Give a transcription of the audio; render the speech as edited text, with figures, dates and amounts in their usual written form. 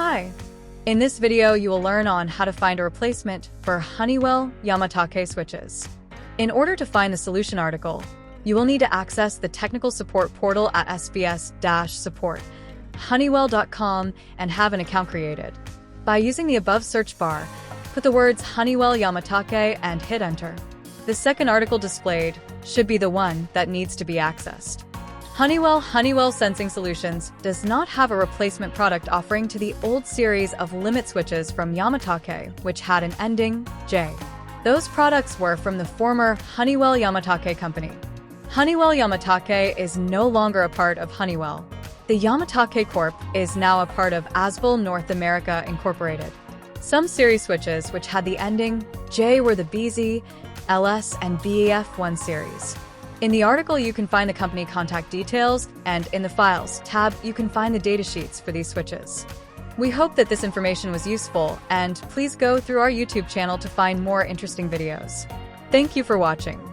Hi! In this video, you will learn on how to find a replacement for Honeywell Yamatake switches. In order to find the solution article, you will need to access the technical support portal at svs-support.honeywell.com and have an account created. By using the above search bar, put the words Honeywell Yamatake and hit enter. The second article displayed should be the one that needs to be accessed. Honeywell Sensing Solutions does not have a replacement product offering to the old series of limit switches from Yamatake, which had an Endung J. Those products were from the former Honeywell Yamatake Company. Honeywell Yamatake is no longer a part of Honeywell. The Yamatake Corp is now a part of Asbel North America Incorporated. Some series switches which had the Endung J were the BZ, LS, and BEF1 series. In the article, you can find the company contact details, and in the Files tab, you can find the datasheets for these switches. We hope that this information was useful, and please go through our YouTube channel to find more interesting videos. Thank you for watching.